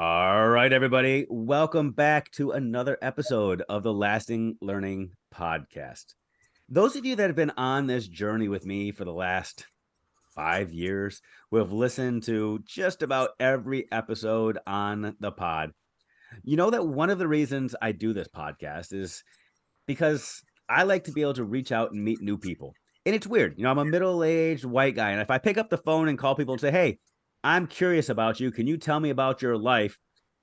All right, everybody. Welcome back to another episode of the Lasting Learning Podcast. Those of you that have been on this journey with me for the last 5 years will have listened to just about every episode on the pod. You know that one of the reasons I do this podcast is because I like to be able to reach out and meet new people. And it's weird. I'm a middle aged white guy. And if I pick up the phone and call people and say, hey, I'm curious about you, can you tell me about your life?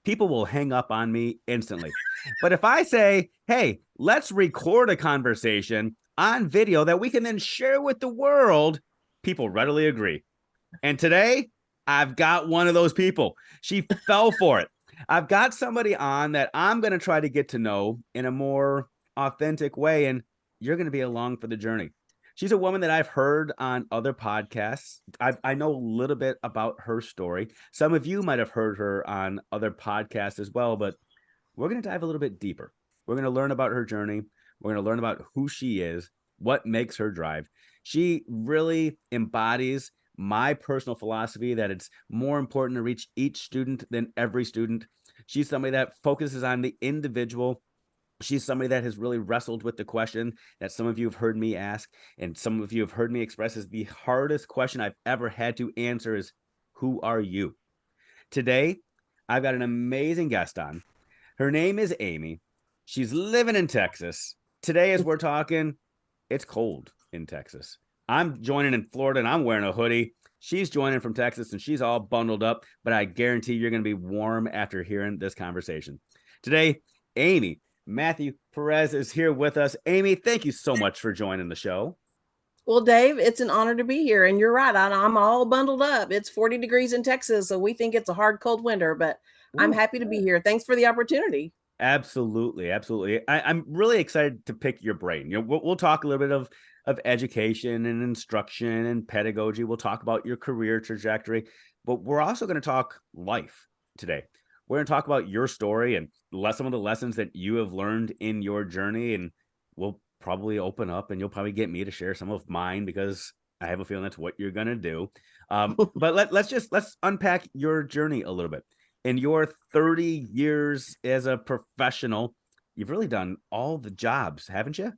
People will hang up on me instantly. But if I say, hey, let's record a conversation on video that we can then share with the world, people readily agree. And today, I've got one of those people. She fell for it. I've got somebody on that I'm going to try to get to know in a more authentic way, and you're going to be along for the journey. She's a woman that I've heard on other podcasts. I know a little bit about her story. Some of you might have heard her on other podcasts as well, but we're going to dive a little bit deeper. We're going to learn about her journey. We're going to learn about who she is, what makes her drive. She really embodies my personal philosophy that it's more important to reach each student than every student. She's somebody that focuses on the individual. She's somebody that has really wrestled with the question that some of you have heard me ask, and some of you have heard me express as the hardest question I've ever had to answer is, who are you? Today, I've got an amazing guest on. Her name is Amy. She's living in Texas. Today, as we're talking, it's cold in Texas. I'm joining in Florida and I'm wearing a hoodie. She's joining from Texas and she's all bundled up, but I guarantee you're going to be warm after hearing this conversation. Today, Amy Mathews-Perez is here with us. Amy, thank you so much for joining the show. Well, Dave, it's an honor to be here. And you're right. I'm all bundled up. It's 40 degrees in Texas, so we think it's a hard, cold winter, but I'm happy to be here. Thanks for the opportunity. Absolutely. Absolutely. I'm really excited to pick your brain. We'll talk a little bit of education and instruction and pedagogy. We'll talk about your career trajectory, but we're also going to talk life today. We're going to talk about your story and some of the lessons that you have learned in your journey. And we'll probably open up and you'll probably get me to share some of mine because I have a feeling that's what you're going to do. But let's unpack your journey a little bit. In your 30 years as a professional, you've really done all the jobs, haven't you?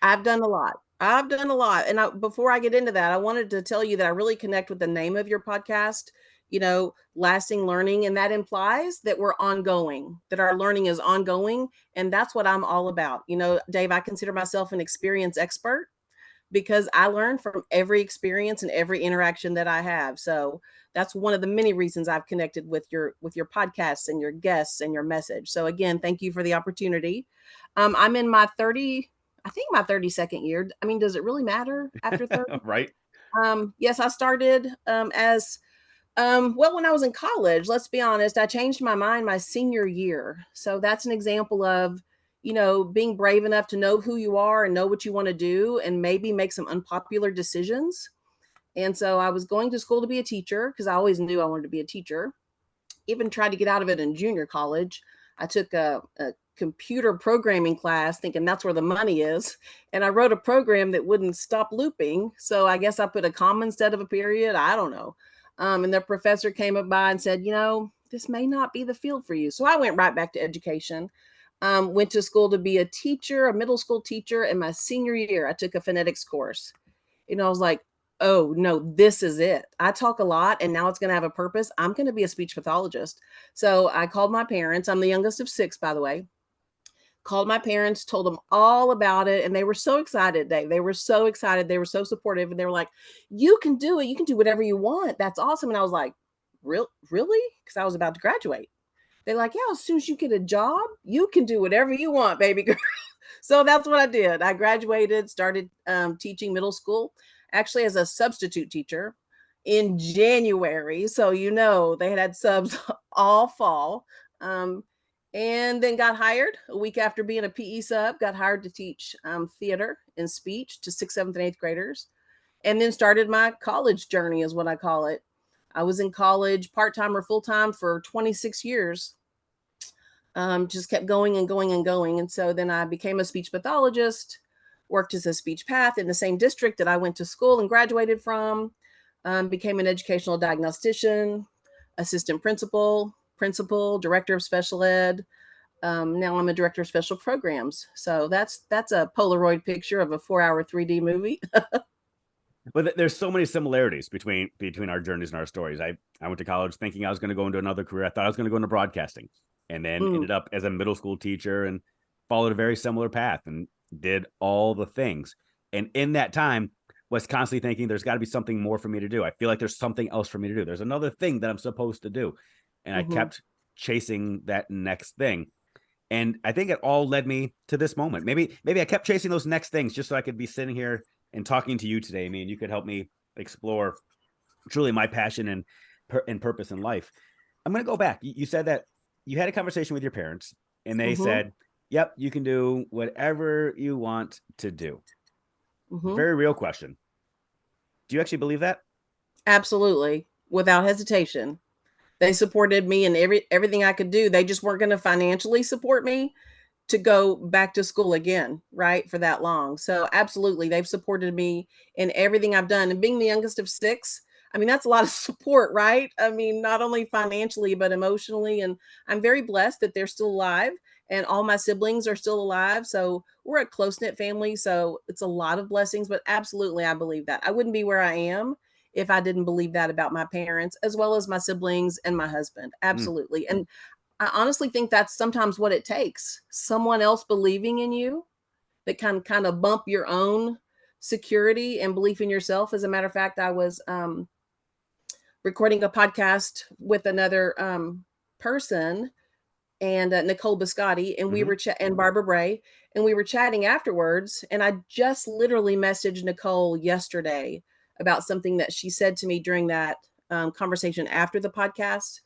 I've done a lot. I've done a lot. And before I get into that, I wanted to tell you that I really connect with the name of your podcast, lasting learning. And that implies that we're ongoing, that our learning is ongoing. And that's what I'm all about. Dave, I consider myself an experience expert because I learn from every experience and every interaction that I have. So that's one of the many reasons I've connected with your podcasts and your guests and your message. So again, thank you for the opportunity. I'm in my 32nd year. I mean, does it really matter after 30? Right. Yes, I started as well, when I was in college, let's be honest, I changed my mind my senior year. So that's an example of, being brave enough to know who you are and know what you want to do and maybe make some unpopular decisions. And so I was going to school to be a teacher because I always knew I wanted to be a teacher. Even tried to get out of it in junior college. I took a computer programming class thinking that's where the money is. And I wrote a program that wouldn't stop looping. So I guess I put a comma instead of a period. I don't know. And the professor came up by and said, this may not be the field for you. So I went right back to education. Went to school to be a teacher, a middle school teacher. In my senior year, I took a phonetics course. I was like, oh no, this is it. I talk a lot and now it's going to have a purpose. I'm going to be a speech pathologist. So I called my parents. I'm the youngest of 6, by the way. Called my parents, told them all about it. And they were so excited, Dave. They were so excited. They were so supportive. And they were like, you can do it. You can do whatever you want. That's awesome. And I was like, really? Because I was about to graduate. They're like, yeah, as soon as you get a job, you can do whatever you want, baby girl. So that's what I did. I graduated, started teaching middle school, actually as a substitute teacher in January. So, they had subs all fall. And then got hired a week after being a PE sub, got hired to teach theater and speech to 6th, 7th, and 8th graders. And then started my college journey is what I call it. I was in college part-time or full-time for 26 years. Just kept going and going and going. And so then I became a speech pathologist, worked as a speech path in the same district that I went to school and graduated from, became an educational diagnostician, assistant principal, principal, director of special ed. Now I'm a director of special programs. So that's a Polaroid picture of a 4-hour 3D movie. But there's so many similarities between our journeys and our stories. I went to college thinking I was going to go into another career. I thought I was going to go into broadcasting, and then Mm, ended up as a middle school teacher and followed a very similar path and did all the things. And in that time, was constantly thinking there's got to be something more for me to do. I feel like there's something else for me to do. There's another thing that I'm supposed to do, and I hmm kept chasing that next thing. And I think it all led me to this moment. Maybe I kept chasing those next things just so I could be sitting here and talking to you today. I mean, you could help me explore truly my passion and purpose in life. I'm going to go back. You said that you had a conversation with your parents and they hmm said, "Yep, you can do whatever you want to do." hmm Very real question. Do you actually believe that? Absolutely, without hesitation. They supported me in everything I could do. They just weren't going to financially support me to go back to school again, right? For that long. So absolutely, they've supported me in everything I've done. And being the youngest of six, I mean, that's a lot of support, right? I mean, not only financially, but emotionally. And I'm very blessed that they're still alive and all my siblings are still alive. So we're a close knit family. So it's a lot of blessings, but absolutely, I believe that. I wouldn't be where I am if I didn't believe that about my parents, as well as my siblings and my husband. Mm, Absolutely. And I honestly think that's sometimes what it takes. Someone else believing in you that can kind of bump your own security and belief in yourself. As a matter of fact, I was recording a podcast with another person and Nicole Biscotti, and we mm-hmm, were and Barbara Bray, and we were chatting afterwards. And I just literally messaged Nicole yesterday about something that she said to me during that conversation after the podcast.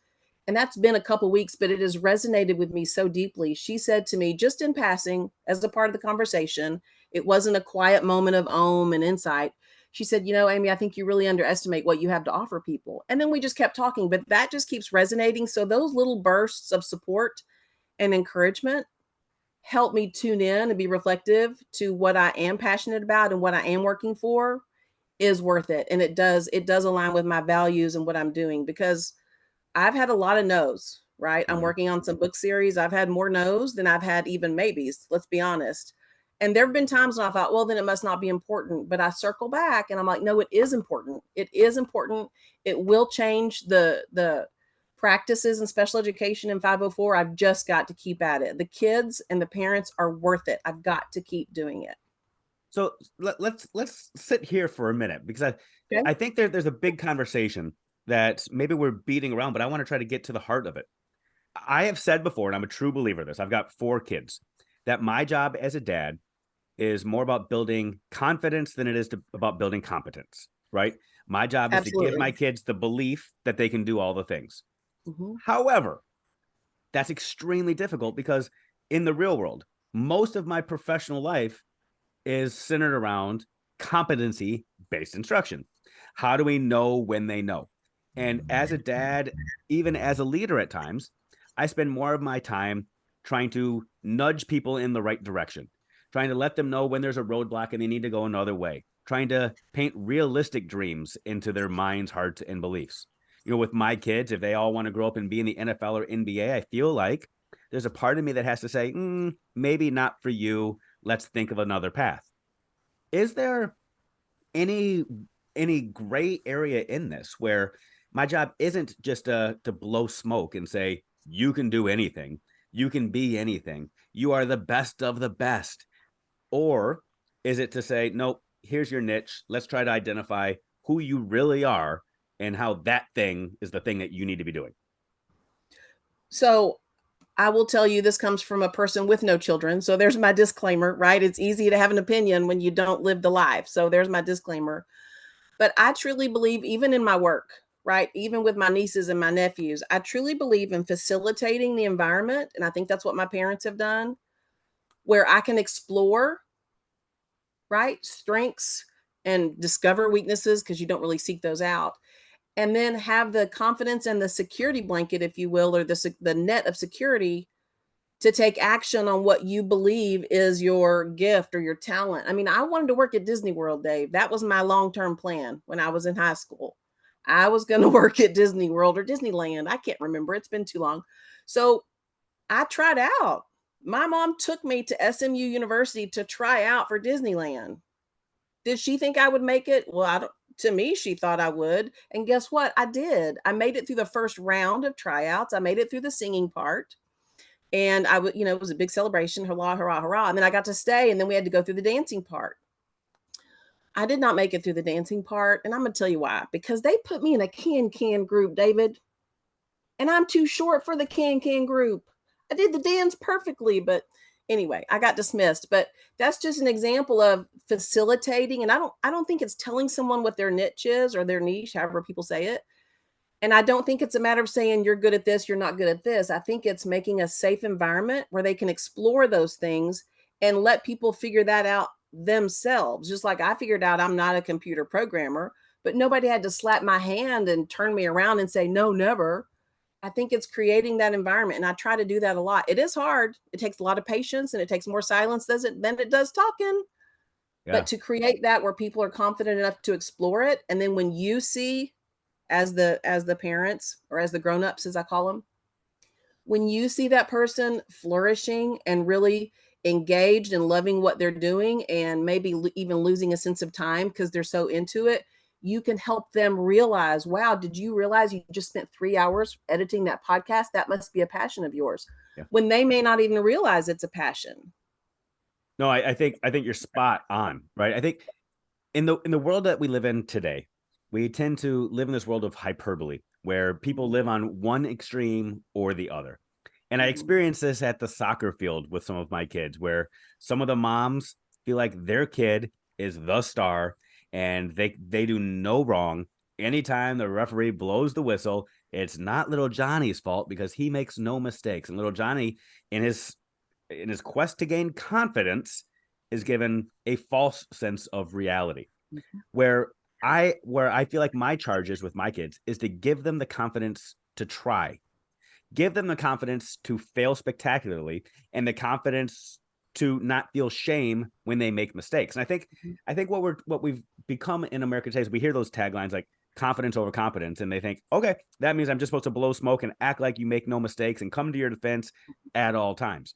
And that's been a couple weeks, but it has resonated with me so deeply. She said to me, just in passing, as a part of the conversation, it wasn't a quiet moment of and insight. She said, Amy, I think you really underestimate what you have to offer people. And then we just kept talking, but that just keeps resonating. So those little bursts of support and encouragement help me tune in and be reflective to what I am passionate about and what I am working for is worth it. And it does align with my values and what I'm doing, because I've had a lot of no's, right? I'm mm-hmm. working on some book series. I've had more no's than I've had even maybes, let's be honest. And there have been times when I thought, well, then it must not be important. But I circle back and I'm like, no, it is important. It is important. It will change the practices in special education in 504. I've just got to keep at it. The kids and the parents are worth it. I've got to keep doing it. So let's sit here for a minute because Okay. I think there's a big conversation that maybe we're beating around, but I want to try to get to the heart of it. I have said before, and I'm a true believer of this. I've got 4 kids. That my job as a dad is more about building confidence than it is about building competence. Right? My job is to give my Absolutely. kids the belief that they can do all the things. Mm-hmm. However, that's extremely difficult because in the real world, most of my professional life is centered around competency based instruction. How do we know when they know? And as a dad, even as a leader at times, I spend more of my time trying to nudge people in the right direction, trying to let them know when there's a roadblock and they need to go another way, trying to paint realistic dreams into their minds, hearts, and beliefs. With my kids, if they all want to grow up and be in the NFL or NBA, I feel like there's a part of me that has to say, maybe not for you. Let's think of another path. Is there any gray area in this where my job isn't just to blow smoke and say you can do anything, you can be anything, you are the best of the best, or is it to say nope, here's your niche, let's try to identify who you really are and how that thing is the thing that you need to be doing? So I will tell you, this comes from a person with no children. So there's my disclaimer, right? It's easy to have an opinion when you don't live the life. So there's my disclaimer. But I truly believe, even in my work, right? Even with my nieces and my nephews, I truly believe in facilitating the environment. And I think that's what my parents have done, where I can explore, right? Strengths and discover weaknesses, because you don't really seek those out. And then have the confidence and the security blanket, if you will, or the net of security to take action on what you believe is your gift or your talent. I mean, I wanted to work at Disney World, Dave. That was my long-term plan when I was in high school. I was going to work at Disney World or Disneyland. I can't remember. It's been too long. So I tried out. My mom took me to SMU University to try out for Disneyland. Did she think I would make it? Well, I don't, to me, she thought I would. And guess what? I did. I made it through the first round of tryouts. I made it through the singing part. And I would, it was a big celebration, hurrah, hurrah, hurrah. And then I got to stay, and then we had to go through the dancing part. I did not make it through the dancing part, and I'm gonna tell you why. Because they put me in a can group, David, and I'm too short for the can group. I did the dance perfectly, but anyway, I got dismissed. But that's just an example of facilitating, and I don't think it's telling someone what their niche is or their niche, however people say it. And I don't think it's a matter of saying you're good at this, you're not good at this. I think it's making a safe environment where they can explore those things and let people figure that out themselves. Just like I figured out I'm not a computer programmer, but nobody had to slap my hand and turn me around and say, no, never. I think it's creating that environment. And I try to do that a lot. It is hard. It takes a lot of patience, and it takes more silence than it does talking. Yeah. But to create that where people are confident enough to explore it. And then when you see, as the parents, or as the grown-ups as I call them, when you see that person flourishing and really engaged and loving what they're doing, and maybe even losing a sense of time because they're so into it, you can help them realize, wow, did you realize you just spent 3 hours editing that podcast? That must be a passion of yours, Yeah. when they may not even realize it's a passion. No, I think you're spot on, right? I think in the world that we live in today, we tend to live in this world of hyperbole where people live on one extreme or the other. And I Mhm. experienced this at the soccer field with some of my kids, where some of the moms feel like their kid is the star and they do no wrong. Anytime the referee blows the whistle, it's not little Johnny's fault because he makes no mistakes. And little Johnny, in his quest to gain confidence, is given a false sense of reality. Mhm. Where I feel like my charges with my kids is to give them the confidence to try, give them the confidence to fail spectacularly, and the confidence to not feel shame when they make mistakes. And I think what we've become in America today is we hear those taglines like confidence over competence, and they think, okay, that means I'm just supposed to blow smoke and act like you make no mistakes and come to your defense at all times.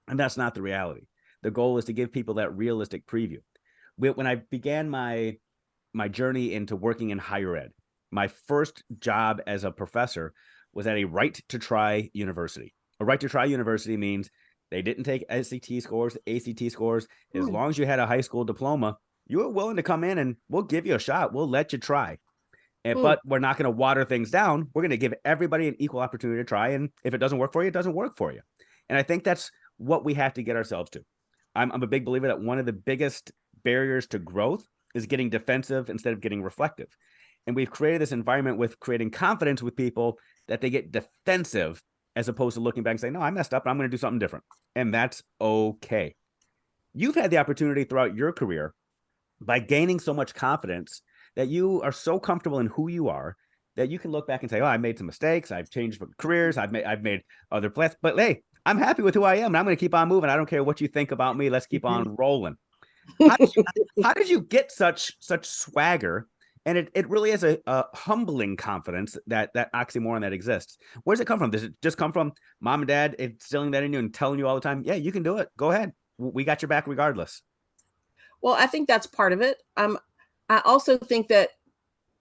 And that's not the reality. The goal is to give people that realistic preview. When I began my journey into working in higher ed, my first job as a professor was at a right to try university. A right to try university means they didn't take SAT scores, ACT scores. As Mm. long as you had a high school diploma, you were willing to come in and we'll give you a shot. We'll let you try. Mm. But we're not going to water things down. We're going to give everybody an equal opportunity to try. And if it doesn't work for you, it doesn't work for you. And I think that's what we have to get ourselves to. I'm a big believer that one of the biggest barriers to growth is getting defensive instead of getting reflective. And we've created this environment with creating confidence with people that they get defensive as opposed to looking back and saying, no, I messed up and I'm going to do something different. And that's okay. You've had the opportunity throughout your career by gaining so much confidence that you are so comfortable in who you are that you can look back and say, oh, I made some mistakes. I've changed careers. I've made other plans, but hey, I'm happy with who I am and I'm going to keep on moving. I don't care what you think about me. Let's keep on rolling. How did you, how did you get such swagger? And it really is a humbling confidence, that oxymoron that exists. Where does it come from? Does it just come from mom and dad instilling that in you and telling you all the time, yeah, you can do it. Go ahead. We got your back regardless. Well, I think that's part of it. I also think that,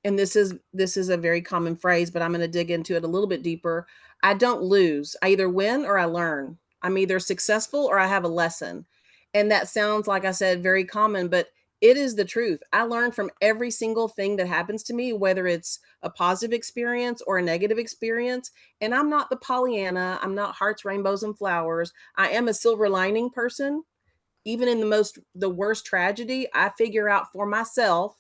and this is a very common phrase, but I'm going to dig into it a little bit deeper. I don't lose. I either win or I learn. I'm either successful or I have a lesson. And that sounds, like I said, very common, but it is the truth. I learn from every single thing that happens to me, whether it's a positive experience or a negative experience. And I'm not the Pollyanna. I'm not hearts, rainbows, and flowers. I am a silver lining person. Even in the worst tragedy, I figure out for myself,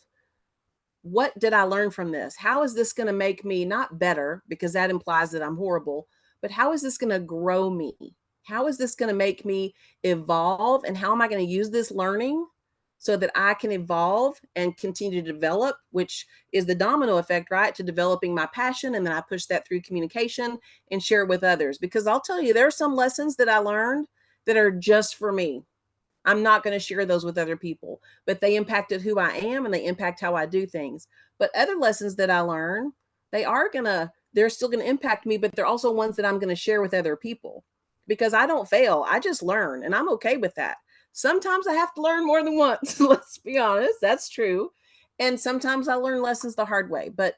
what did I learn from this? How is this going to make me not better, because that implies that I'm horrible, but how is this going to grow me? How is this going to make me evolve? And how am I going to use this learning so that I can evolve and continue to develop, which is the domino effect, right? To developing my passion. And then I push that through communication and share it with others. Because I'll tell you, there are some lessons that I learned that are just for me. I'm not going to share those with other people, but they impacted who I am and they impact how I do things. But other lessons that I learn, they're still gonna impact me, but they're also ones that I'm gonna share with other people because I don't fail. I just learn, and I'm okay with that. Sometimes I have to learn more than once. Let's be honest. That's true. And sometimes I learn lessons the hard way, but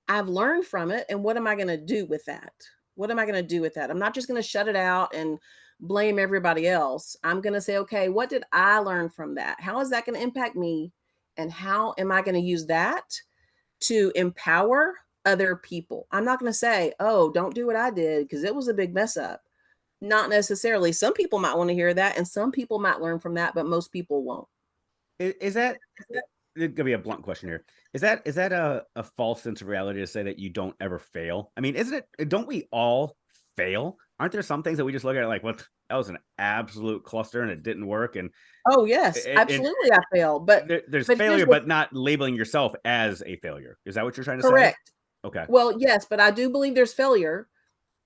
I've learned from it. And what am I going to do with that? What am I going to do with that? I'm not just going to shut it out and blame everybody else. I'm going to say, okay, what did I learn from that? How is that going to impact me? And how am I going to use that to empower other people? I'm not going to say, oh, don't do what I did because it was a big mess up. Not necessarily. Some people might want to hear that and some people might learn from that, but most people won't. Is that it could be a blunt question here. Is that a false sense of reality to say that you don't ever fail? I mean, isn't it? Don't we all fail? Aren't there some things that we just look at like, what, that was an absolute cluster and it didn't work? And Oh, yes, absolutely. I fail, there's but here's failure, what but not labeling yourself as a failure. Is that what you're trying to say? correct. Okay. Well, yes, but I do believe there's failure.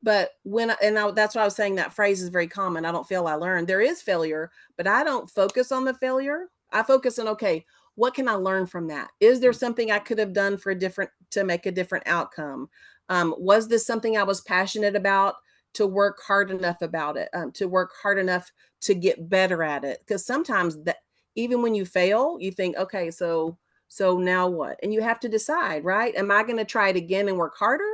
But that's why I was saying that phrase is very common. I don't fail, I learn. There is failure, but I don't focus on the failure. I focus on, okay, what can I learn from that? Is there something I could have done to make a different outcome? Was this something I was passionate about to work hard enough about it, to work hard enough to get better at it? Because sometimes that even when you fail, you think, okay, so now what? And you have to decide, right? Am I going to try it again and work harder?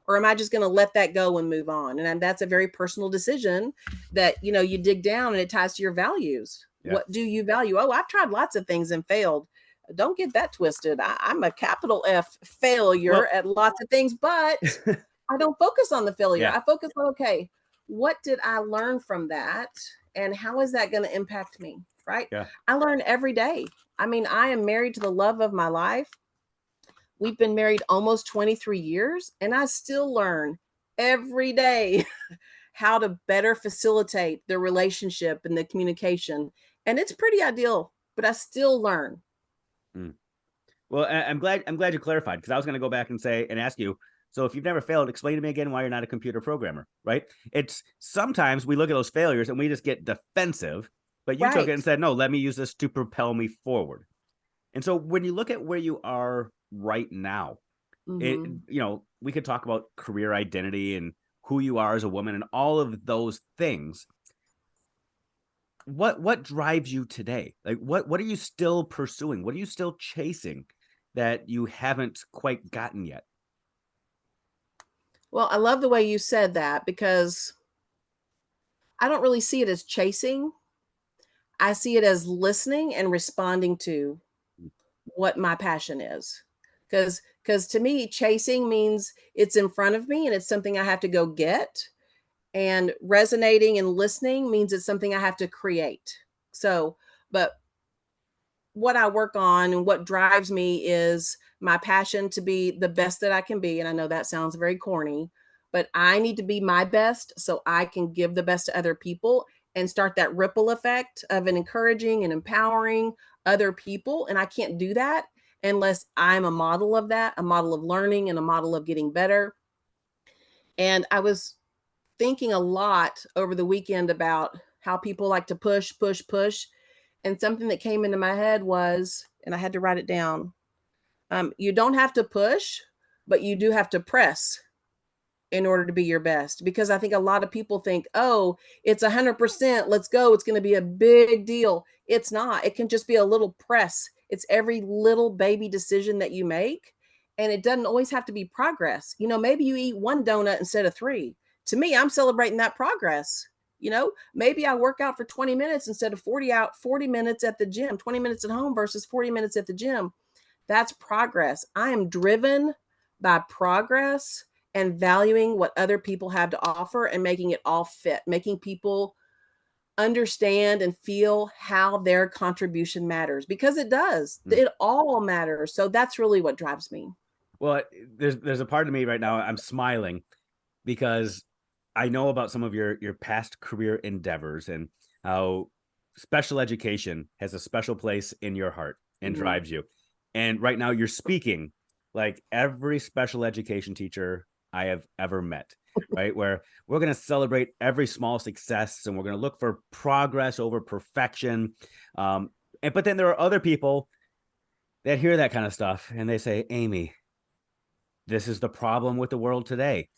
Or am I just going to let that go and move on? And that's a very personal decision that, you dig down and it ties to your values. Yeah. What do you value? Oh, I've tried lots of things and failed. Don't get that twisted. I'm a capital F failure at lots of things, but I don't focus on the failure. Yeah. I focus on, okay, what did I learn from that? And how is that going to impact me? Right. Yeah. I learn every day. I mean, I am married to the love of my life. We've been married almost 23 years, and I still learn every day how to better facilitate the relationship and the communication. And it's pretty ideal, but I still learn. Mm. Well, I'm glad you clarified, because I was going to go back and say and ask you. So if you've never failed, explain to me again why you're not a computer programmer, right? It's sometimes we look at those failures and we just get defensive, but you took it Right. and said, no, let me use this to propel me forward. And so when you look at where you are right now, Mm-hmm. we could talk about career identity and who you are as a woman and all of those things. What drives you today? Like what are you still pursuing? What are you still chasing that you haven't quite gotten yet? Well, I love the way you said that because I don't really see it as chasing. I see it as listening and responding to what my passion is. Because to me, chasing means it's in front of me and it's something I have to go get. And resonating and listening means it's something I have to create. So, but what I work on and what drives me is my passion to be the best that I can be. And I know that sounds very corny, but I need to be my best so I can give the best to other people and start that ripple effect of an encouraging and empowering other people. And I can't do that unless I'm a model of that, a model of learning and a model of getting better. And I was thinking a lot over the weekend about how people like to push, push, push. And something that came into my head was, and I had to write it down, you don't have to push, but you do have to press in order to be your best. Because I think a lot of people think, oh, it's 100%, let's go. It's going to be a big deal. It's not. It can just be a little press. It's every little baby decision that you make. And it doesn't always have to be progress. Maybe you eat one donut instead of three. To me, I'm celebrating that progress. Maybe I work out for 20 minutes instead of 40 minutes at the gym, 20 minutes at home versus 40 minutes at the gym. That's progress. I am driven by progress and valuing what other people have to offer and making it all fit, making people understand and feel how their contribution matters, because it does. It all matters. So that's really what drives me. Well, there's a part of me right now, I'm smiling because I know about some of your past career endeavors and how special education has a special place in your heart and Mm-hmm. drives you. And right now you're speaking like every special education teacher I have ever met, right? Where we're going to celebrate every small success and we're going to look for progress over perfection. But then there are other people that hear that kind of stuff and they say, Amy, this is the problem with the world today.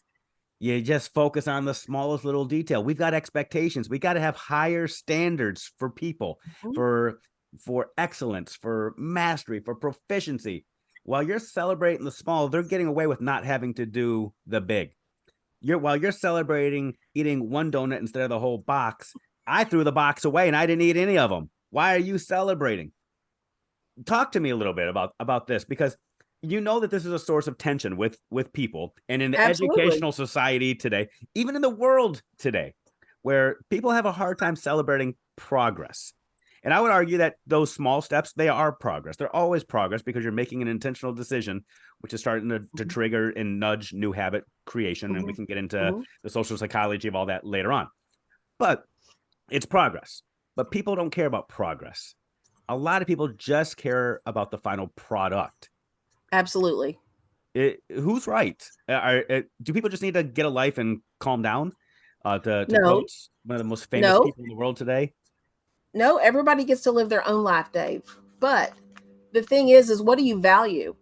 You just focus on the smallest little detail. We've got expectations. We got to have higher standards for people, Mhm. for for excellence, for mastery, for proficiency. While you're celebrating the small, they're getting away with not having to do the big. While you're celebrating eating one donut instead of the whole box, I threw the box away and I didn't eat any of them. Why are you celebrating? Talk to me a little bit about this, because you know that this is a source of tension with people and in the Absolutely. educational society today, even in the world today, where people have a hard time celebrating progress. And I would argue that those small steps, they are progress. They're always progress because you're making an intentional decision, which is starting to Mhm. trigger and nudge new habit creation. And we Mhm. can get into Mhm. the social psychology of all that later on. But it's progress. But people don't care about progress. A lot of people just care about the final product. Absolutely. Who's right? Do people just need to get a life and calm down? To No, quote one of the most famous no, people in the world today. no. Everybody gets to live their own life, Dave. But the thing is what do you value?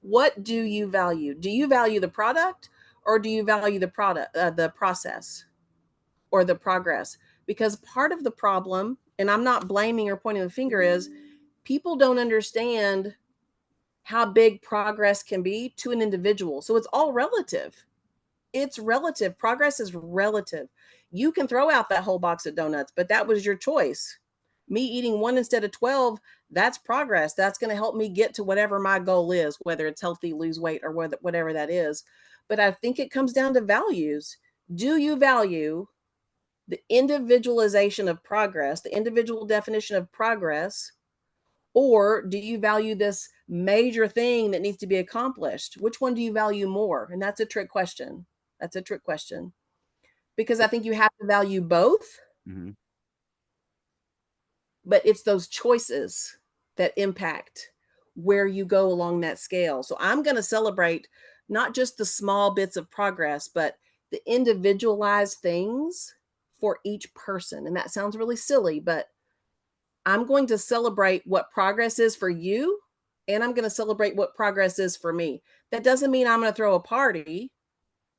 What do you value? Do you value the product, or do you value the process, or the progress? Because part of the problem, and I'm not blaming or pointing the finger, is people don't understand how big progress can be to an individual. So it's all relative. It's relative. Progress is relative. You can throw out that whole box of donuts, but that was your choice. Me eating one instead of 12, that's progress. That's going to help me get to whatever my goal is, whether it's healthy, lose weight, or whatever that is. But I think it comes down to values. Do you value the individualization of progress, the individual definition of progress, or do you value this major thing that needs to be accomplished? Which one do you value more? And that's a trick question. That's a trick question because I think you have to value both, Mm-hmm. but it's those choices that impact where you go along that scale. So I'm going to celebrate not just the small bits of progress, but the individualized things for each person. And that sounds really silly, but I'm going to celebrate what progress is for you, and I'm going to celebrate what progress is for me. That doesn't mean I'm going to throw a party,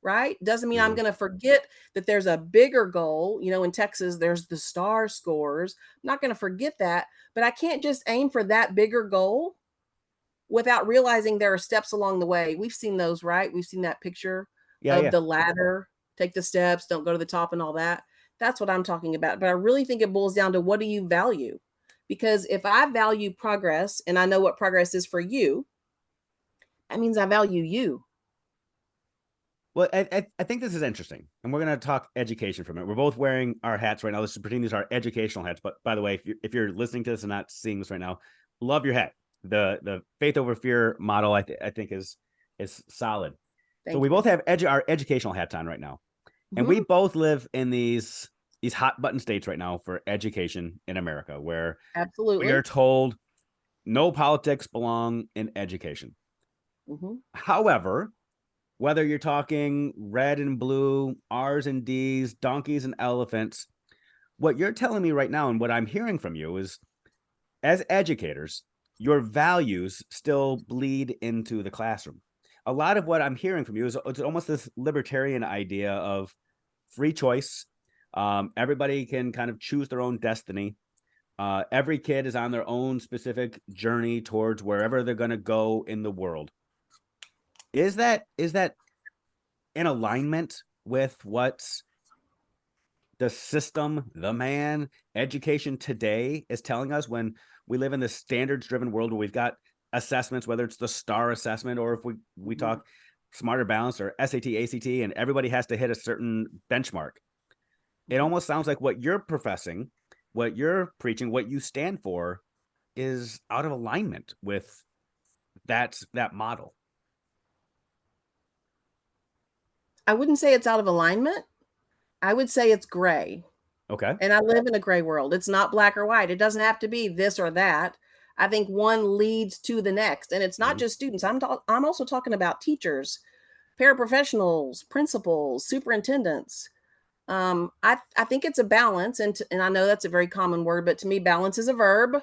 right? Doesn't mean I'm Mm-hmm. going to forget that there's a bigger goal. In Texas, there's the star scores. I'm not going to forget that, but I can't just aim for that bigger goal without realizing there are steps along the way. We've seen those, right? We've seen that picture Yeah, of yeah. the ladder, take the steps, don't go to the top and all that. That's what I'm talking about. But I really think it boils down to what do you value? Because if I value progress and I know what progress is for you, that means I value you. Well, I think this is interesting, and we're going to talk education for a minute. We're both wearing our hats right now. Let's pretend these are educational hats. But by the way, if you're listening to this and not seeing this right now, love your hat. The faith over fear model, I think is solid. So Thank we you. both have our educational hats on right now, and we Mm-hmm. both live in these hot button states right now for education in America, where we are Absolutely. told no politics belong in education. Mm-hmm. However, whether you're talking red and blue, R's and D's, donkeys and elephants, what you're telling me right now and what I'm hearing from you is, as educators, your values still bleed into the classroom. A lot of what I'm hearing from you is it's almost this libertarian idea of free choice. Everybody can kind of choose their own destiny. Every kid is on their own specific journey towards wherever they're going to go in the world. Is that in alignment with what the system, the man, education today is telling us, when we live in this standards driven world where we've got assessments, whether it's the star assessment or if we Mm-hmm. talk smarter balance or SAT, ACT, and everybody has to hit a certain benchmark? It Mm-hmm. almost sounds like what you're professing, what you're preaching, what you stand for is out of alignment with that model. I wouldn't say it's out of alignment. I would say it's gray. Okay. And I live in a gray world. It's not black or white. It doesn't have to be this or that. I think one leads to the next. And it's not Mm-hmm. just students. I'm also talking about teachers, paraprofessionals, principals, superintendents. I think it's a balance, and I know that's a very common word, but to me, balance is a verb.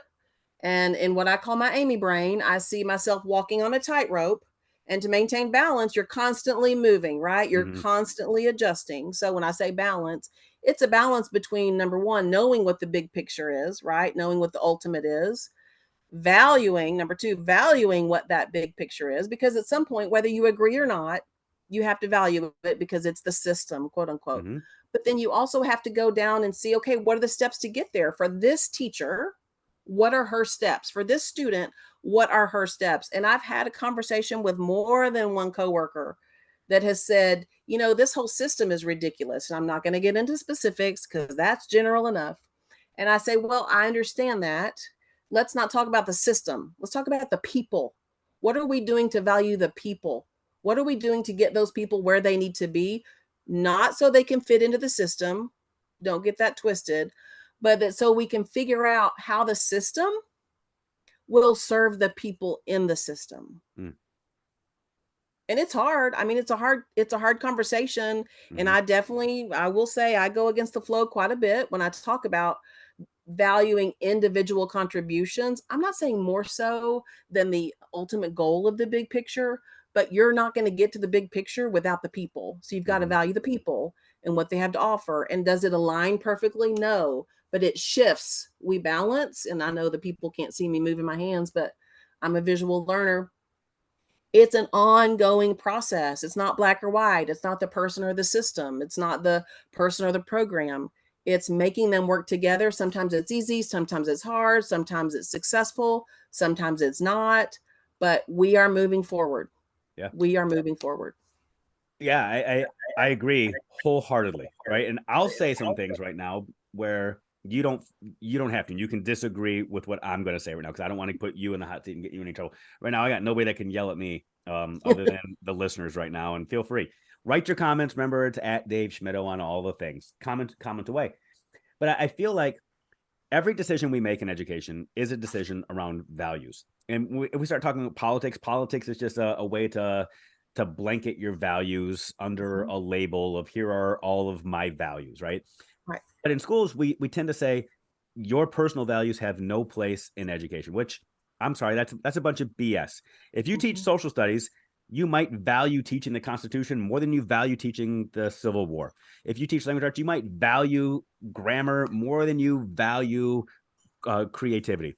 And in what I call my Amy brain, I see myself walking on a tightrope. And to maintain balance, you're constantly moving, right? You're Mhm. constantly adjusting. So when I say balance, it's a balance between number one, knowing what the big picture is, right? Knowing what the ultimate is, valuing, number two, valuing what that big picture is, because at some point, whether you agree or not, you have to value it because it's the system, quote unquote. Mhm. But then you also have to go down and see, okay, what are the steps to get there for this teacher? What are her steps for this student? What are her steps? And I've had a conversation with more than one coworker that has said, this whole system is ridiculous. And I'm not going to get into specifics because that's general enough. And I say, well, I understand that. Let's not talk about the system. Let's talk about the people. What are we doing to value the people? What are we doing to get those people where they need to be? Not so they can fit into the system. Don't get that twisted, but that so we can figure out how the system will serve the people in the system. Mm. And it's hard. I mean, it's a hard conversation. And Mhm. I will say I go against the flow quite a bit when I talk about valuing individual contributions. I'm not saying more so than the ultimate goal of the big picture, but you're not going to get to the big picture without the people. So you've got to Mhm. value the people and what they have to offer. And does it align perfectly? No, but it shifts. We balance. And I know the people can't see me moving my hands, but I'm a visual learner. It's an ongoing process. It's not black or white. It's not the person or the system. It's not the person or the program. It's making them work together. Sometimes it's easy, sometimes it's hard, sometimes it's successful, sometimes it's not, but we are moving forward. Yeah. We are moving forward. Yeah, I agree wholeheartedly, right? And I'll say some things right now where you don't have to. You can disagree with what I'm going to say right now because I don't want to put you in the hot seat and get you in any trouble. Right now, I got nobody that can yell at me other than the listeners right now. And feel free, write your comments. Remember, it's at Dave Schmitto on all the things. Comment away. But I feel like every decision we make in education is a decision around values. And if we start talking about politics is just a way to blanket your values under Mhm. a label of here are all of my values, right? Right. But in schools, we tend to say your personal values have no place in education, which I'm sorry, that's a bunch of BS. If you teach Mhm. social studies, you might value teaching the Constitution more than you value teaching the Civil War. If you teach language arts, you might value grammar more than you value creativity.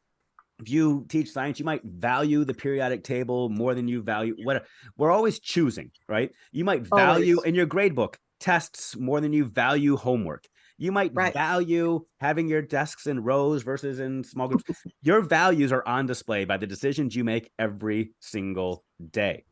If you teach science, you might value the periodic table more than you value what we're always choosing, right? You might value Always. in your grade book tests more than you value homework. You might Right. value having your desks in rows versus in small groups. Your values are on display by the decisions you make every single day.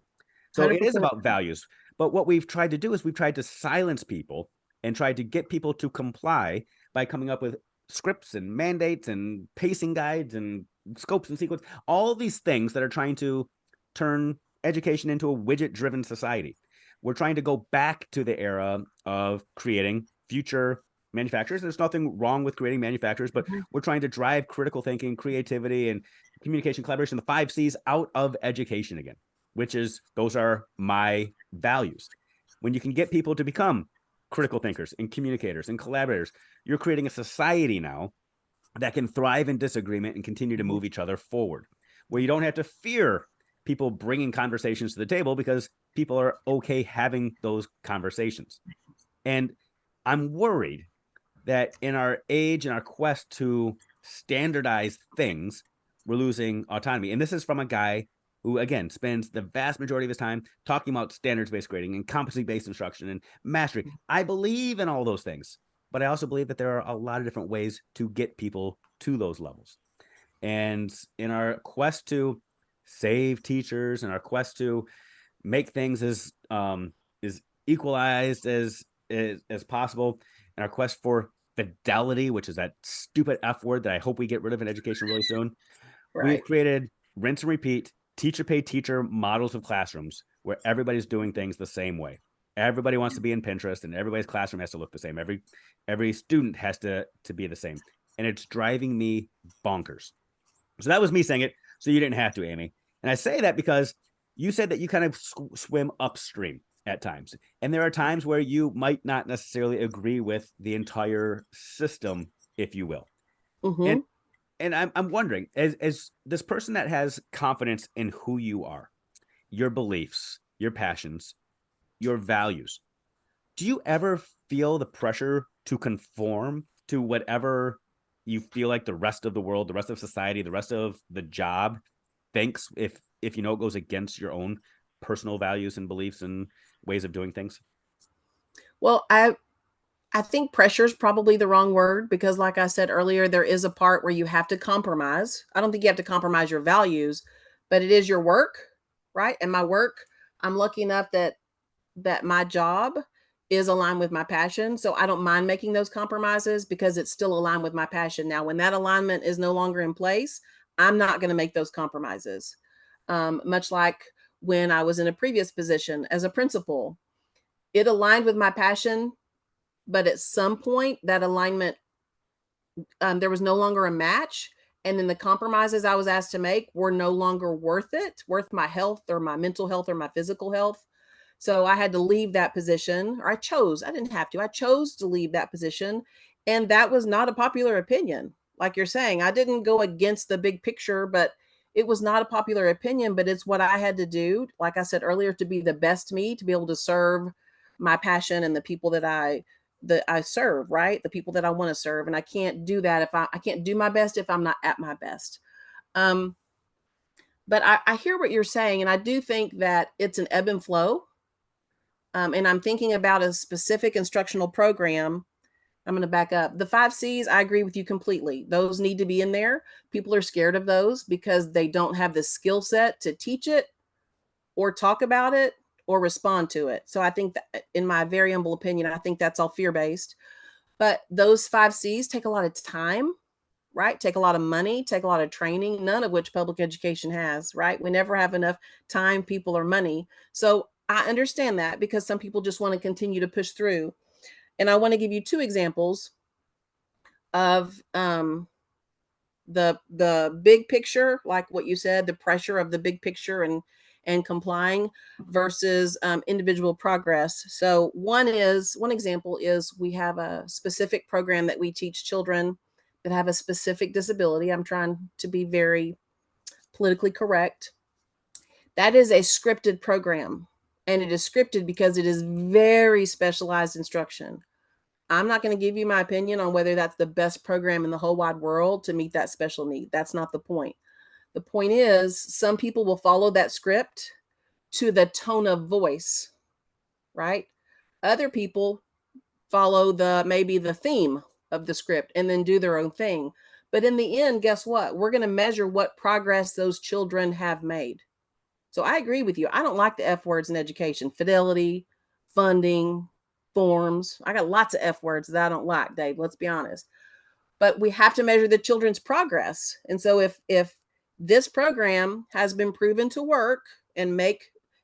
So it is 100%. about values. But what we've tried to do is we've tried to silence people and tried to get people to comply by coming up with scripts and mandates and pacing guides and scopes and sequence, all these things that are trying to turn education into a widget driven society. We're trying to go back to the era of creating future manufacturers. There's nothing wrong with creating manufacturers, but Mhm. we're trying to drive critical thinking, creativity, and communication, collaboration, the 5 C's out of education again, which is those are my values. When you can get people to become critical thinkers and communicators and collaborators, you're creating a society now that can thrive in disagreement and continue to Mhm. move each other forward, where you don't have to fear people bringing conversations to the table because people are okay having those conversations. And I'm worried that in our age and our quest to standardize things, we're losing autonomy. And this is from a guy who, again, spends the vast majority of his time talking about standards based grading and competency based instruction and mastery. I believe in all those things, but I also believe that there are a lot of different ways to get people to those levels. And in our quest to save teachers and our quest to make things as equalized as possible, and our quest for fidelity, which is that stupid F word that I hope we get rid of in education really soon, we've Right. created rinse and repeat, teacher pay teacher models of classrooms where everybody's doing things the same way. Everybody wants to be in Pinterest, and everybody's classroom has to look the same. Every student has to be the same, and it's driving me bonkers. So that was me saying it. So you didn't have to, Amy. And I say that because you said that you kind of swim upstream at times. And there are times where you might not necessarily agree with the entire system, if you will. And Mhm. And I'm wondering, as this person that has confidence in who you are, your beliefs, your passions, your values, do you ever feel the pressure to conform to whatever you feel like the rest of the world, the rest of society, the rest of the job thinks, if you know it goes against your own personal values and beliefs and ways of doing things? Well, I think pressure is probably the wrong word because, like I said earlier, there is a part where you have to compromise. I don't think you have to compromise your values, but it is your work, right? And my work, I'm lucky enough that my job is aligned with my passion. So I don't mind making those compromises because it's still aligned with my passion. Now, when that alignment is no longer in place, I'm not going to make those compromises. Much like when I was in a previous position as a principal, it aligned with my passion, but at some point that alignment, there was no longer a match. And then the compromises I was asked to make were no longer worth my health or my mental health or my physical health. So I had to leave that position, or I didn't have to, I chose to leave that position. And that was not a popular opinion. Like you're saying, I didn't go against the big picture, but it was not a popular opinion, but it's what I had to do. Like I said earlier, to be the best me, to be able to serve my passion and the people that I serve, right? The people that I want to serve. And I can't do that if I can't do my best if I'm not at my best. Um, but I hear what you're saying, and I do think that it's an ebb and flow. And I'm thinking about a specific instructional program. I'm going to back up. The 5 C's, I agree with you completely. Those need to be in there. People are scared of those because they don't have the skill set to teach it or talk about it or respond to it. So I think that, in my very humble opinion, I think that's all fear based. But those 5 C's take a lot of time, right? Take a lot of money, take a lot of training, none of which public education has, right? We never have enough time, people, or money. So I understand that because some people just want to continue to push through. And I want to give you two examples of the big picture, like what you said, the pressure of the big picture and complying versus individual progress. So one example is we have a specific program that we teach children that have a specific disability. I'm trying to be very politically correct. That is a scripted program, and it is scripted because it is very specialized instruction. I'm not going to give you my opinion on whether that's the best program in the whole wide world to meet that special need. That's not the point. The point is, some people will follow that script to the tone of voice, right? Other people follow maybe the theme of the script and then do their own thing. But in the end, guess what? We're going to measure what progress those children have made. So I agree with you. I don't like the F words in education: fidelity, funding, forms. I got lots of F words that I don't like, Dave. Let's be honest. But we have to measure the children's progress. And so if this program has been proven to work and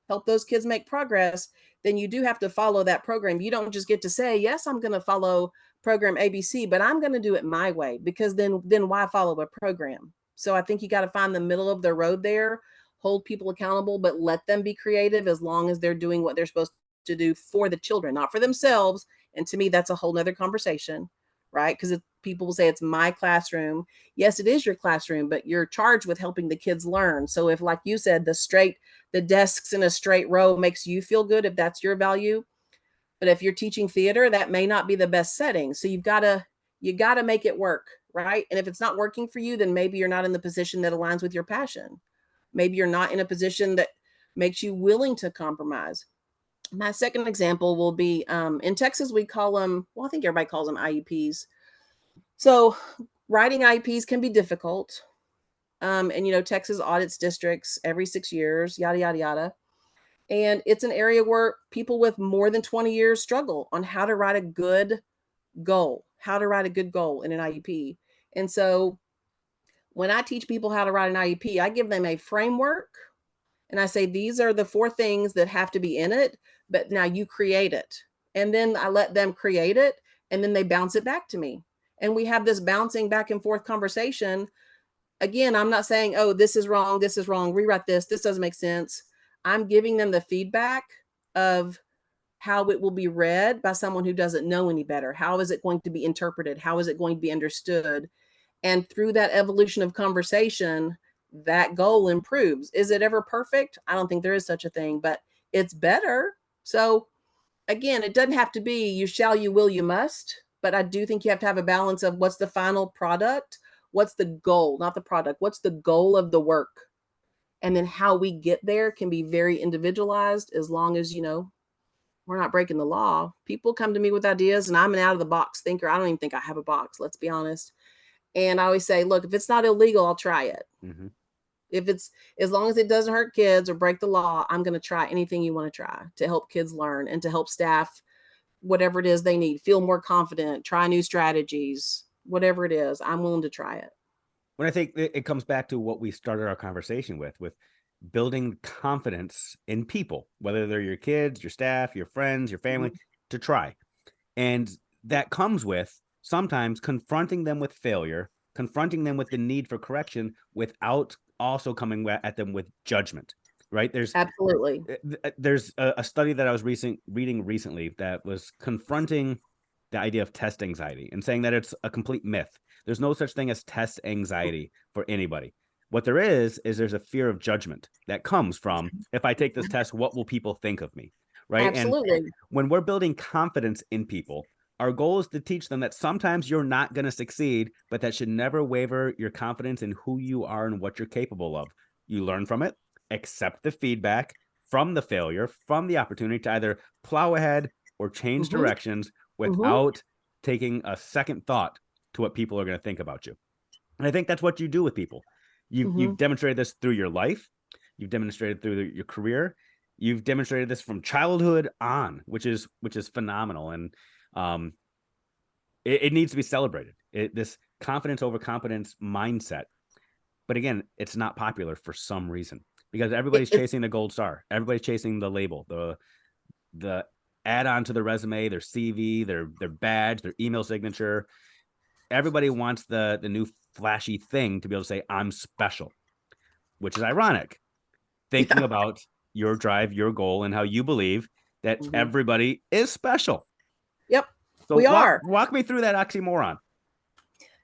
help those kids make progress, then you do have to follow that program. You don't just get to say, yes, I'm going to follow program ABC, but I'm going to do it my way, because then why follow a program? So I think you got to find the middle of the road there, hold people accountable, but let them be creative as long as they're doing what they're supposed to do for the children, not for themselves. And to me, that's a whole nother conversation, right? Because people will say it's my classroom. Yes, it is your classroom, but you're charged with helping the kids learn. So if, like you said, the desks in a straight row makes you feel good, if that's your value, but if you're teaching theater, that may not be the best setting. So you got to make it work, right? And if it's not working for you, then maybe you're not in the position that aligns with your passion. Maybe you're not in a position that makes you willing to compromise. My second example will be, in Texas, we call them, well, I think everybody calls them IEPs. So writing IEPs can be difficult. And, Texas audits districts every 6 years, yada, yada, yada. And it's an area where people with more than 20 years struggle on how to write a good goal in an IEP. And so when I teach people how to write an IEP, I give them a framework and I say, these are the 4 things that have to be in it, but now you create it. And then I let them create it, and then they bounce it back to me. And we have this bouncing back and forth conversation. Again, I'm not saying, oh, this is wrong, rewrite this doesn't make sense. I'm giving them the feedback of how it will be read by someone who doesn't know any better. How is it going to be interpreted? How is it going to be understood? And through that evolution of conversation, that goal improves. Is it ever perfect? I don't think there is such a thing, but it's better. So again, it doesn't have to be you shall, you will, you must, but I do think you have to have a balance of what's the final product, what's the goal, not the product, what's the goal of the work. And then how we get there can be very individualized as long as, we're not breaking the law. People come to me with ideas and I'm an out of the box thinker. I don't even think I have a box, let's be honest. And I always say, look, if it's not illegal, I'll try it. Mm-hmm. If it's, as long as it doesn't hurt kids or break the law, I'm going to try anything you want to try to help kids learn and to help staff, whatever it is they need, feel more confident, try new strategies, whatever it is, I'm willing to try it. When I think it comes back to what we started our conversation with building confidence in people, whether they're your kids, your staff, your friends, your family, to try. And that comes with sometimes confronting them with failure, confronting them with the need for correction without also coming at them with judgment, right? There's a study that I was reading recently that was confronting the idea of test anxiety and saying that it's a complete myth. There's no such thing as test anxiety for anybody. What there is there's a fear of judgment that comes from, if I take this test, what will people think of me? Right. Absolutely. And when we're building confidence in people, our goal is to teach them that sometimes you're not going to succeed, but that should never waver your confidence in who you are and what you're capable of. You learn from it, accept the feedback from the failure, from the opportunity to either plow ahead or change directions without taking a second thought to what people are going to think about you. And I think that's what you do with people. You've demonstrated this through your life. You've demonstrated through your career. You've demonstrated this from childhood on, which is phenomenal. And it needs to be celebrated. This confidence over competence mindset. But again, it's not popular for some reason because everybody's chasing the gold star. Everybody's chasing the label, the add-on to the resume, their CV, their badge, their email signature. Everybody wants the new flashy thing to be able to say, I'm special, which is ironic. Thinking about your drive, your goal, and how you believe that everybody is special. Yep. So walk me through that oxymoron.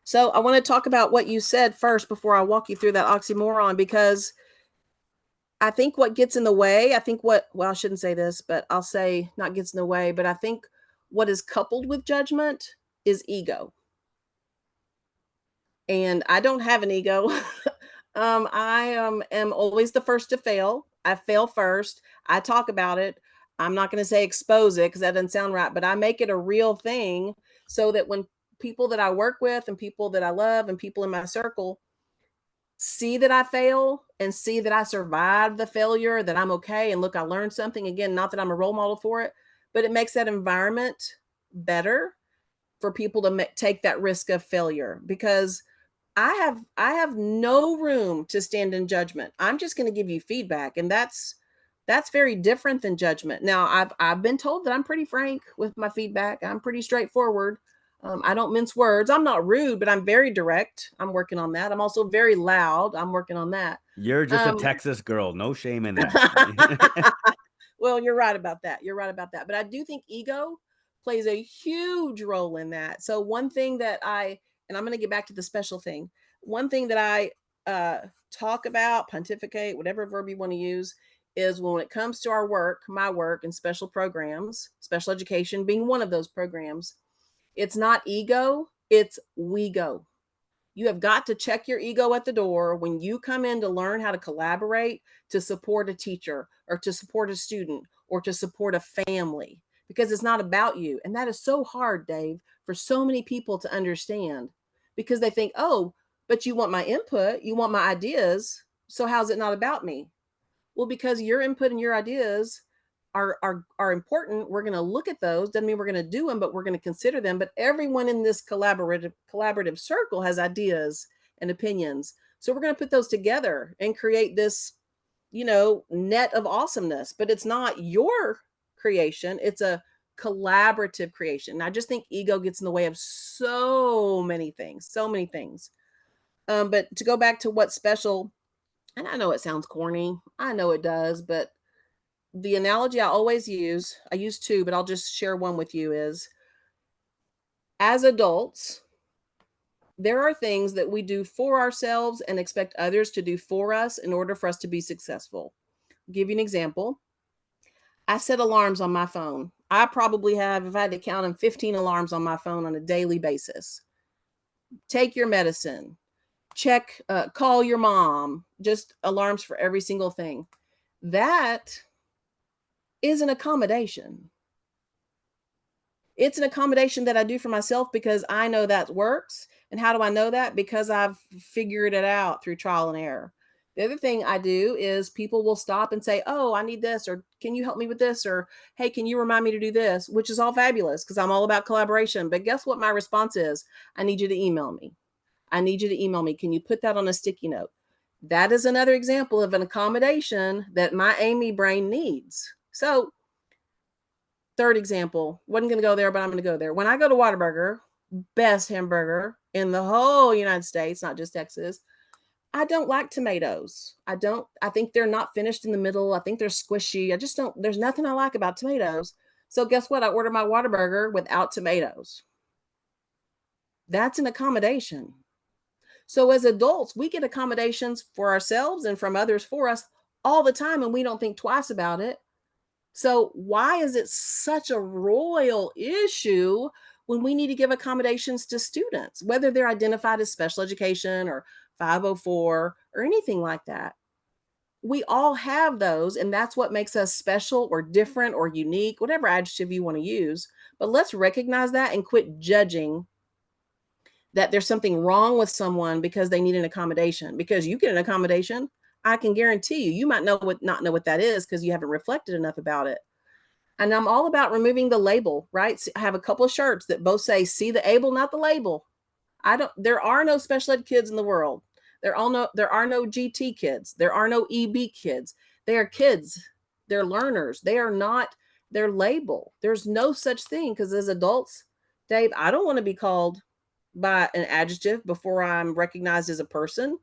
So I want to talk about what you said first before I walk you through that oxymoron, because I think what gets in the way, I shouldn't say this, but I'll say not gets in the way, but I think what is coupled with judgment is ego. And I don't have an ego. I am always the first to fail. I fail first. I talk about it. I'm not going to say expose it because that doesn't sound right, but I make it a real thing so that when people that I work with and people that I love and people in my circle see that I fail and see that I survived the failure, that I'm okay. And look, I learned something. Again, not that I'm a role model for it, but it makes that environment better for people to take that risk of failure, because I have no room to stand in judgment. I'm just going to give you feedback, and that's very different than judgment. Now, I've been told that I'm pretty frank with my feedback. I'm pretty straightforward. I don't mince words. I'm not rude, but I'm very direct. I'm working on that. I'm also very loud. I'm working on that. You're just a Texas girl. No shame in that. Well, you're right about that. But I do think ego plays a huge role in that. So one thing that and I'm going to get back to the special thing. One thing that I talk about, pontificate, whatever verb you want to use, is when it comes to our work, my work and special programs, special education being one of those programs, it's not ego, it's we go. You have got to check your ego at the door when you come in to learn how to collaborate, to support a teacher or to support a student or to support a family, because it's not about you. And that is so hard, Dave, for so many people to understand, because they think, oh, but you want my input, you want my ideas. So how's it not about me? Well, because your input and your ideas are important. We're going to look at those. Doesn't mean we're going to do them, but we're going to consider them. But everyone in this collaborative circle has ideas and opinions. So we're going to put those together and create this, net of awesomeness. But it's not your creation. It's a collaborative creation. And I just think ego gets in the way of so many things, But to go back to what's special, and I know it sounds corny. I know it does, but the analogy I use two, but I'll just share one with you, is as adults, there are things that we do for ourselves and expect others to do for us in order for us to be successful. I'll give you an example. I set alarms on my phone. I probably have, if I had to count them, 15 alarms on my phone on a daily basis. Take your medicine, check, call your mom, just alarms for every single thing. That is an accommodation. It's an accommodation that I do for myself because I know that works. And how do I know that? Because I've figured it out through trial and error. The other thing I do is people will stop and say, "Oh, I need this," or "Can you help me with this?" or "Hey, can you remind me to do this?" Which is all fabulous because I'm all about collaboration. But guess what my response is? I need you to email me. I need you to email me. Can you put that on a sticky note? That is another example of an accommodation that my Amy brain needs. So, third example, wasn't going to go there, but I'm going to go there. When I go to Whataburger, best hamburger in the whole United States, not just Texas, I don't like tomatoes. I think they're not finished in the middle. I think they're squishy. I just don't, there's nothing I like about tomatoes. So guess what? I order my Whataburger without tomatoes. That's an accommodation. So as adults, we get accommodations for ourselves and from others for us all the time, and we don't think twice about it. So why is it such a royal issue when we need to give accommodations to students, whether they're identified as special education or 504 or anything like that? We all have those, and that's what makes us special or different or unique, whatever adjective you want to use. But let's recognize that and quit judging that there's something wrong with someone because they need an accommodation. Because you get an accommodation, I can guarantee you, you might not know what that is because you haven't reflected enough about it. And I'm all about removing the label, right? So I have a couple of shirts that both say, "See the able, not the label." There are no special ed kids in the world. There are no GT kids. There are no EB kids. They are kids. They're learners. They are not their label. There's no such thing because as adults, Dave, I don't want to be called by an adjective before I'm recognized as a person.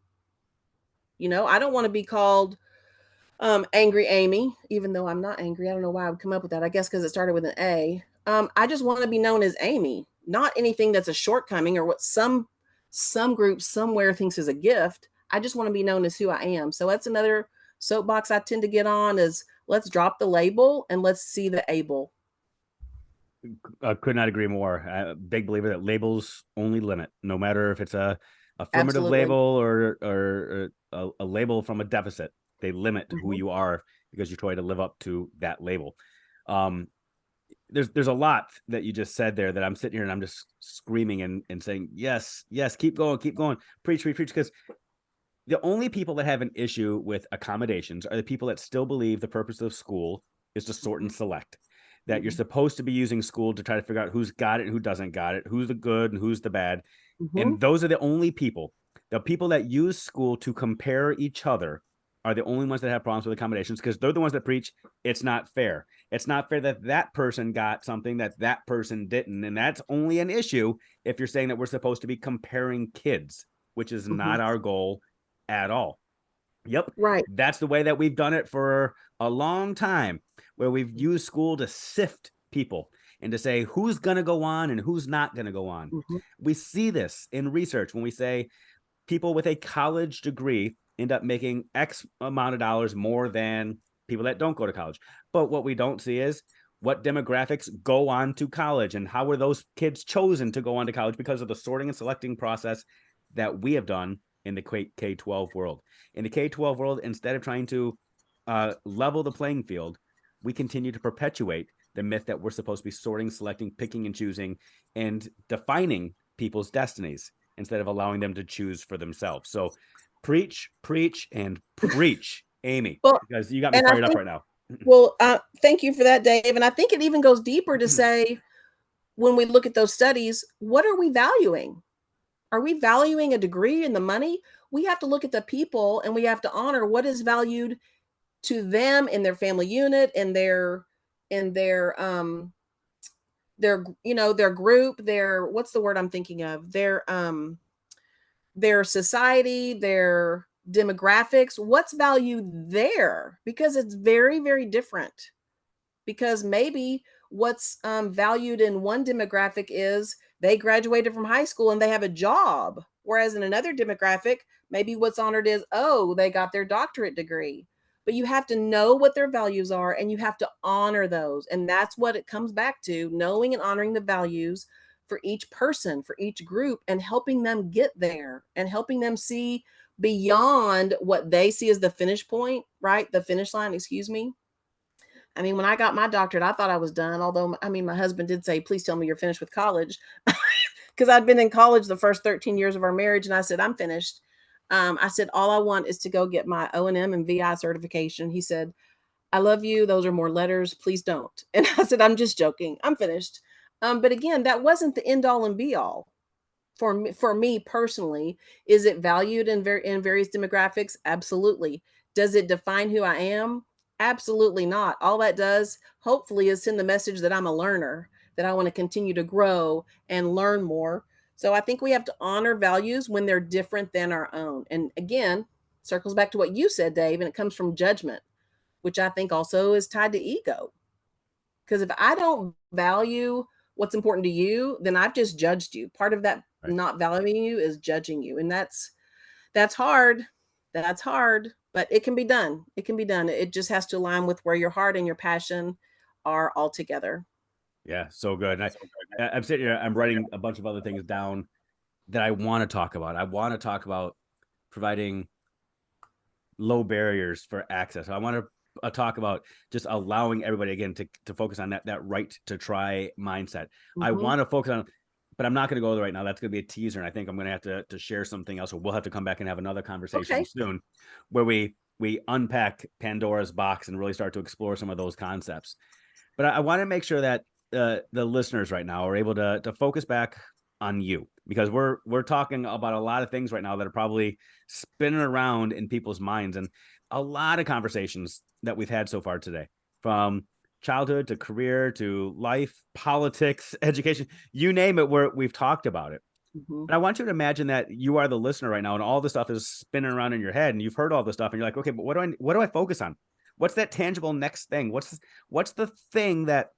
I don't want to be called Angry Amy, even though I'm not angry. I don't know why I would come up with that. I guess because it started with an A. I just want to be known as Amy, not anything that's a shortcoming or what some group somewhere thinks is a gift. I just want to be known as who I am. So that's another soapbox I tend to get on is let's drop the label and let's see the able. I could not agree more. Big believer that labels only limit, no matter if it's a affirmative Absolutely. label or a label from a deficit. They limit who Mhm. you are because you try to live up to that label. Um, there's a lot that you just said there that I'm sitting here and I'm just screaming and saying, yes, yes, keep going, preach, because the only people that have an issue with accommodations are the people that still believe the purpose of school is to sort and select. That you're Mhm. supposed to be using school to try to figure out who's got it and who doesn't got it, who's the good and who's the bad. Mhm. And those are the only people. The people that use school to compare each other are the only ones that have problems with accommodations because they're the ones that preach it's not fair. It's not fair that that person got something that that person didn't. And that's only an issue if you're saying that we're supposed to be comparing kids, which is Mhm. not our goal at all. Yep. Right. That's the way that we've done it for a long time, where we've used school to sift people and to say who's going to go on and who's not going to go on. Mhm. We see this in research when we say people with a college degree end up making X amount of dollars more than people that don't go to college. But what we don't see is what demographics go on to college and how were those kids chosen to go on to college because of the sorting and selecting process that we have done in the K-12 world. In the K-12 world, instead of trying to level the playing field, we continue to perpetuate the myth that we're supposed to be sorting, selecting, picking, and choosing, and defining people's destinies instead of allowing them to choose for themselves. So preach, preach, and preach, Amy, Well, because you got me and I fired up think, right now. well, thank you for that, Dave. And I think it even goes deeper to say, when we look at those studies, what are we valuing? Are we valuing a degree and the money? We have to look at the people and we have to honor what is valued to them in their family unit, in their group, their what's the word I'm thinking of? Their society, their demographics, what's valued there because it's very, very different. Because maybe what's valued in one demographic is they graduated from high school and they have a job. Whereas in another demographic, maybe what's honored is, oh, they got their doctorate degree. But you have to know what their values are and you have to honor those. And that's what it comes back to, knowing and honoring the values for each person, for each group, and helping them get there and helping them see beyond what they see as the finish point, right? The finish line, excuse me. I mean, when I got my doctorate, I thought I was done. Although, I mean, my husband did say, please tell me you're finished with college. Because I'd been in college the first 13 years of our marriage. And I said, I'm finished. I said, all I want is to go get my O&M and VI certification. He said, I love you. Those are more letters. Please don't. And I said, I'm just joking. I'm finished. But again, that wasn't the end all and be all for me personally. Is it valued in various demographics? Absolutely. Does it define who I am? Absolutely not. All that does, hopefully, is send the message that I'm a learner, that I want to continue to grow and learn more. So I think we have to honor values when they're different than our own. And again, circles back to what you said, Dave, and it comes from judgment, which I think also is tied to ego. Because if I don't value what's important to you, then I've just judged you. Part of that Right. not valuing you is judging you. And that's hard. That's hard, but it can be done. It can be done. It just has to align with where your heart and your passion are all together. Yeah, so good. And I'm sitting here, I'm writing a bunch of other things down that I want to talk about. I want to talk about providing low barriers for access. So I want to talk about just allowing everybody again to focus on that right to try mindset. I Mm-hmm. want to focus on, but I'm not going to go there right now. That's going to be a teaser, and I think I'm going to have to share something else. Or we'll have to come back and have another conversation Okay. soon, where we unpack Pandora's box and really start to explore some of those concepts. But I want to make sure that the listeners right now are able to focus back on you, because we're talking about a lot of things right now that are probably spinning around in people's minds, and a lot of conversations that we've had so far today, from childhood to career to life, politics, education, you name it, we've talked about it. Mm-hmm. But I want you to imagine that you are the listener right now, and all this stuff is spinning around in your head, and you've heard all this stuff, and you're like, okay, but what do I focus on? What's that tangible next thing? What's the thing that,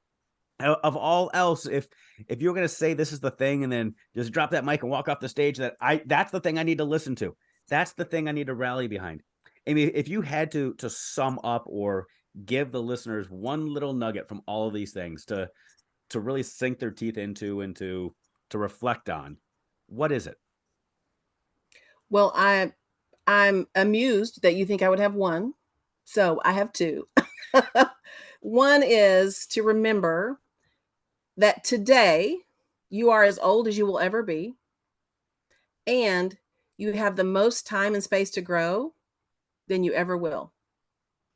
of all else, if you're going to say this is the thing and then just drop that mic and walk off the stage, that's the thing I need to listen to, that's the thing I need to rally behind. I mean, if you had to sum up or give the listeners one little nugget from all of these things to really sink their teeth into and to reflect on, what is it? Well, I'm amused that you think I would have one. So I have two. One is to remember that today you are as old as you will ever be, and you have the most time and space to grow than you ever will.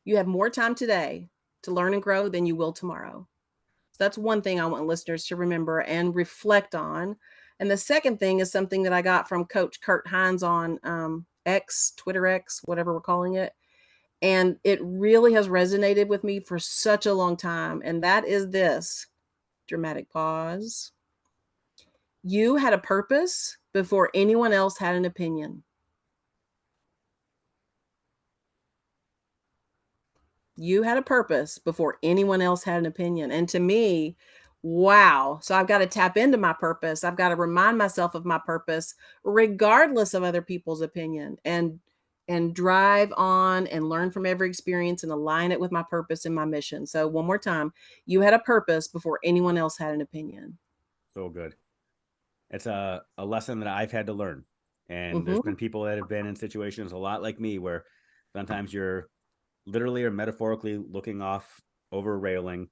You have more time today to learn and grow than you will tomorrow. So that's one thing I want listeners to remember and reflect on. And the second thing is something that I got from Coach Kurt Hines on X, Twitter X, whatever we're calling it. And it really has resonated with me for such a long time. And that is this: dramatic pause. You had a purpose before anyone else had an opinion. You had a purpose before anyone else had an opinion. And to me, wow. So I've got to tap into my purpose. I've got to remind myself of my purpose, regardless of other people's opinion, and drive on and learn from every experience and align it with my purpose and my mission. So one more time, you had a purpose before anyone else had an opinion. So good. It's a lesson that I've had to learn. And there's Mm-hmm. been people that have been in situations a lot like me, where sometimes you're literally or metaphorically looking off over a railing,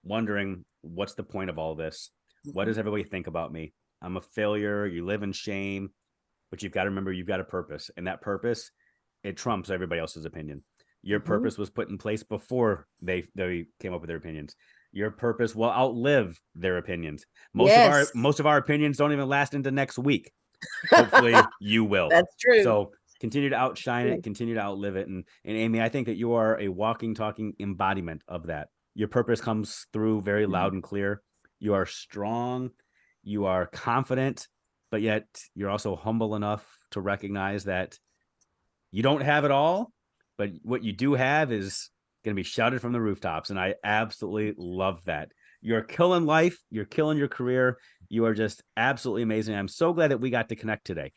wondering, what's the point of all this? What Mm-hmm. does everybody think about me? I'm a failure. You live in shame. But you've got to remember, you've got a purpose. And that purpose, it trumps everybody else's opinion. Your Mm-hmm. purpose was put in place before they came up with their opinions. Your purpose will outlive their opinions. Yes, Most of our opinions don't even last into next week. Hopefully you will. that's true. So continue to outshine it, continue to outlive it. And Amy, I think that you are a walking, talking embodiment of that. Your purpose comes through very loud and clear. You are strong, you are confident, but yet you're also humble enough to recognize that you don't have it all, but what you do have is going to be shouted from the rooftops. And I absolutely love that. You're killing life. You're killing your career. You are just absolutely amazing. I'm so glad that we got to connect today.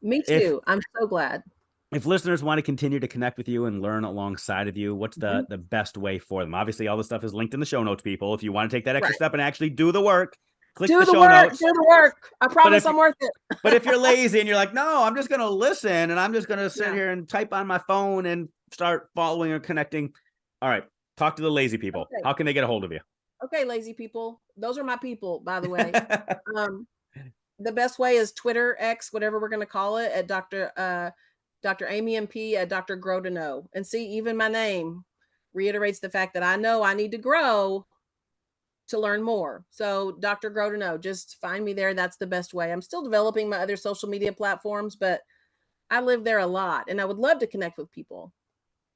Me If too. I'm so glad. listeners want to continue to connect with you and learn alongside of you, what's Mhm. the best way for them? Obviously, all this stuff is linked in the show notes, people. If you want to take that extra Right. step and actually do the work, click the Do the show work. Do notes. the work. I But promise if I'm worth it. but if you're lazy and you're like, no, I'm just going to listen and I'm just going to sit Yeah. here and type on my phone and start following or connecting. All right. Talk to the lazy people. Okay. How can they get a hold of you? Okay, lazy people. Those are my people, by the way. Um, the best way is Twitter, X, whatever we're going to call it, at Dr. Amy MP at Dr. Grow to Know. And see, even my name reiterates the fact that I know I need to grow to learn more. So Dr. Grow to Know, just find me there. That's the best way. I'm still developing my other social media platforms, but I live there a lot and I would love to connect with people.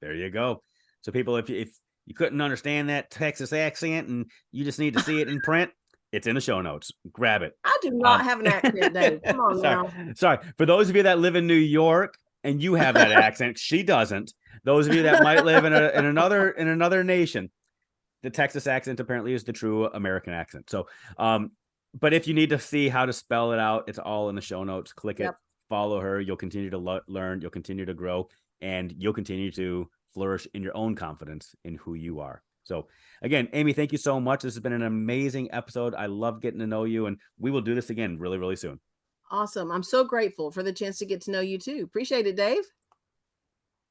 There you go. So people, if you couldn't understand that Texas accent and you just need to see it in print, it's in the show notes. Grab it. I do not have an accent, Dave. Come on Sorry, now. sorry. For those of you that live in New York and you have that accent, she doesn't. Those of you that might live in another nation, the Texas accent apparently is the true American accent. So, but if you need to see how to spell it out, it's all in the show notes. Click it, Yep. follow her. You'll continue to learn. You'll continue to grow, and you'll continue to flourish in your own confidence in who you are. So, again, Amy, thank you so much. This has been an amazing episode. I love getting to know you, and we will do this again really, really soon. Awesome. I'm so grateful for the chance to get to know you too. Appreciate it, Dave.